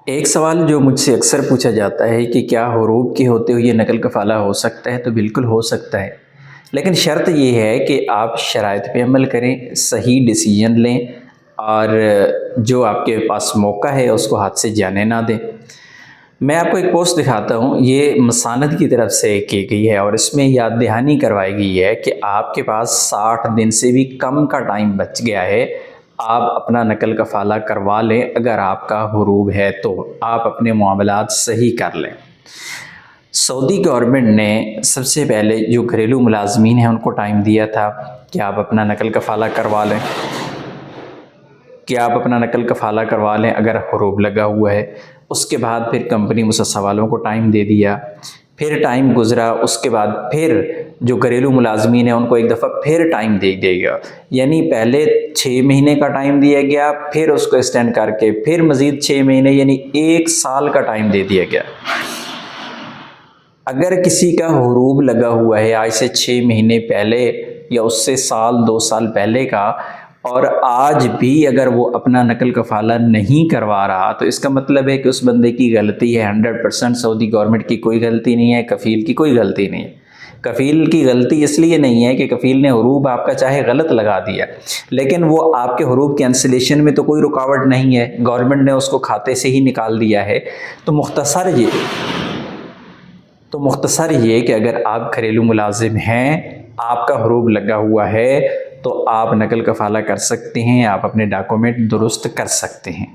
ایک سوال جو مجھ سے اکثر پوچھا جاتا ہے کہ کیا حروب کے ہوتے ہوئے نقل کفالہ ہو سکتا ہے؟ تو بالکل ہو سکتا ہے، لیکن شرط یہ ہے کہ آپ شرائط پہ عمل کریں، صحیح ڈیسیجن لیں اور جو آپ کے پاس موقع ہے اس کو ہاتھ سے جانے نہ دیں۔ میں آپ کو ایک پوسٹ دکھاتا ہوں، یہ مساند کی طرف سے کی گئی ہے اور اس میں یاد دہانی کروائی گئی ہے کہ آپ کے پاس 60 دن سے بھی کم کا ٹائم بچ گیا ہے، آپ اپنا نقل کفالہ کروا لیں۔ اگر آپ کا حروب ہے تو آپ اپنے معاملات صحیح کر لیں۔ سعودی گورنمنٹ نے سب سے پہلے جو گھریلو ملازمین ہیں ان کو ٹائم دیا تھا کہ آپ اپنا نقل کفالہ کروا لیں، اگر حروب لگا ہوا ہے۔ اس کے بعد پھر کمپنی مسسہ والوں کو ٹائم دے دیا، پھر ٹائم گزرا، اس کے بعد پھر جو گھریلو ملازمین ہیں ان کو ایک دفعہ پھر ٹائم دے دیا گیا، یعنی پہلے 6 مہینے کا ٹائم دیا گیا، پھر اس کو ایکسٹینڈ کر کے پھر مزید 6 مہینے یعنی 1 سال کا ٹائم دے دیا گیا۔ اگر کسی کا حروب لگا ہوا ہے آج سے 6 مہینے پہلے یا اس سے سال 2 سال پہلے کا، اور آج بھی اگر وہ اپنا نقل کفالہ نہیں کروا رہا، تو اس کا مطلب ہے کہ اس بندے کی غلطی ہے۔ 100% سعودی گورنمنٹ کی کوئی غلطی نہیں ہے، کفیل کی کوئی غلطی نہیں ہے۔ کفیل کی غلطی اس لیے نہیں ہے کہ کفیل نے حروب آپ کا چاہے غلط لگا دیا، لیکن وہ آپ کے حروب کینسلیشن میں تو کوئی رکاوٹ نہیں ہے، گورنمنٹ نے اس کو کھاتے سے ہی نکال دیا ہے۔ تو مختصر یہ کہ اگر آپ گھریلو ملازم ہیں، آپ کا حروب لگا ہوا ہے، تو آپ نقل کفالہ کر سکتے ہیں، آپ اپنے ڈاکومنٹ درست کر سکتے ہیں۔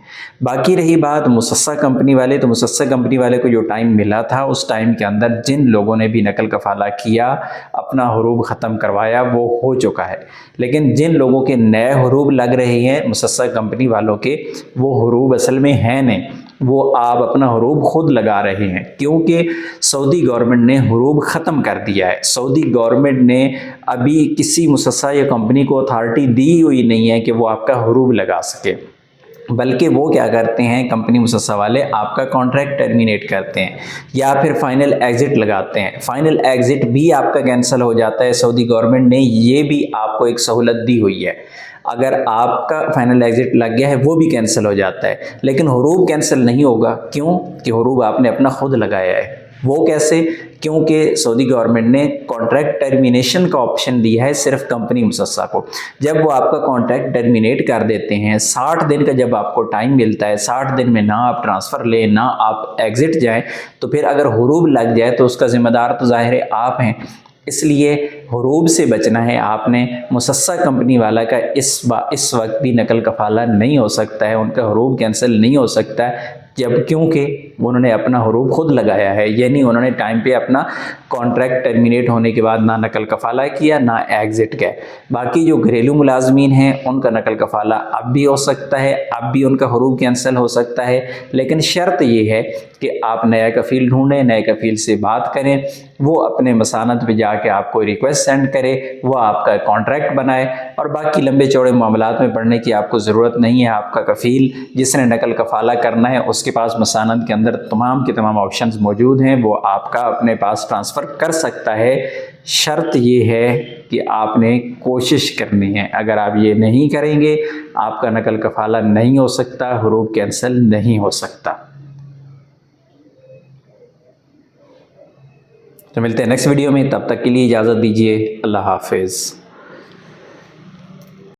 باقی رہی بات مسسہ کمپنی والے، تو مسسہ کمپنی والے کو جو ٹائم ملا تھا اس ٹائم کے اندر جن لوگوں نے بھی نقل کفالہ کیا، اپنا حروب ختم کروایا، وہ ہو چکا ہے۔ لیکن جن لوگوں کے نئے حروب لگ رہے ہیں مسسہ کمپنی والوں کے، وہ حروب اصل میں ہیں نہیں، وہ آپ اپنا حروب خود لگا رہے ہیں، کیونکہ سعودی گورنمنٹ نے حروب ختم کر دیا ہے۔ سعودی گورنمنٹ نے ابھی کسی مسسہ یا کمپنی کو اتھارٹی دی ہوئی نہیں ہے کہ وہ آپ کا حروب لگا سکے، بلکہ وہ کیا کرتے ہیں، کمپنی مسسہ والے آپ کا کانٹریکٹ ٹرمینیٹ کرتے ہیں یا پھر فائنل ایگزٹ لگاتے ہیں۔ فائنل ایگزٹ بھی آپ کا کینسل ہو جاتا ہے، سعودی گورنمنٹ نے یہ بھی آپ کو ایک سہولت دی ہوئی ہے۔ اگر آپ کا فائنل ایگزٹ لگ گیا ہے وہ بھی کینسل ہو جاتا ہے، لیکن حروب کینسل نہیں ہوگا۔ کیوں؟ کہ حروب آپ نے اپنا خود لگایا ہے۔ وہ کیسے؟ کیونکہ سعودی گورنمنٹ نے کانٹریکٹ ٹرمینیشن کا آپشن دیا ہے صرف کمپنی مسسہ کو۔ جب وہ آپ کا کانٹریکٹ ٹرمینیٹ کر دیتے ہیں، 60 دن کا جب آپ کو ٹائم ملتا ہے، 60 دن میں نہ آپ ٹرانسفر لیں نہ آپ ایگزٹ جائیں، تو پھر اگر حروب لگ جائے تو اس کا ذمہ دار تو ظاہر ہے آپ ہیں۔ اس لیے حروب سے بچنا ہے آپ نے۔ مسسہ کمپنی والا کا اس وقت بھی نقل کفالہ نہیں ہو سکتا ہے، ان کا حروب کینسل نہیں ہو سکتا ہے، کیونکہ انہوں نے اپنا حروب خود لگایا ہے، یعنی انہوں نے ٹائم پہ اپنا کانٹریکٹ ٹرمینیٹ ہونے کے بعد نہ نقل کفالہ کیا نہ ایگزٹ گئے۔ باقی جو گھریلو ملازمین ہیں ان کا نقل کفالہ اب بھی ہو سکتا ہے، اب بھی ان کا حروب کینسل ہو سکتا ہے، لیکن شرط یہ ہے کہ آپ نیا کفیل ڈھونڈیں، نئے کفیل سے بات کریں، وہ اپنے مساند پہ جا کے آپ کو ریکویسٹ سینڈ کرے، وہ آپ کا کانٹریکٹ بنائے، اور باقی لمبے چوڑے معاملات میں پڑھنے کی آپ کو ضرورت نہیں ہے۔ آپ کا کفیل جس نے نقل کفالہ کرنا ہے اس کے پاس مساند کے اندر تمام کے تمام آپشنز موجود ہیں، وہ آپ کا اپنے پاس ٹرانسفر کر سکتا ہے۔ شرط یہ ہے کہ آپ نے کوشش کرنی ہے۔ اگر آپ یہ نہیں کریں گے آپ کا نقل کفالہ نہیں ہو سکتا، حروب کینسل نہیں ہو سکتا۔ تو ملتے ہیں نیکسٹ ویڈیو میں، تب تک کے لیے اجازت دیجیے، اللہ حافظ۔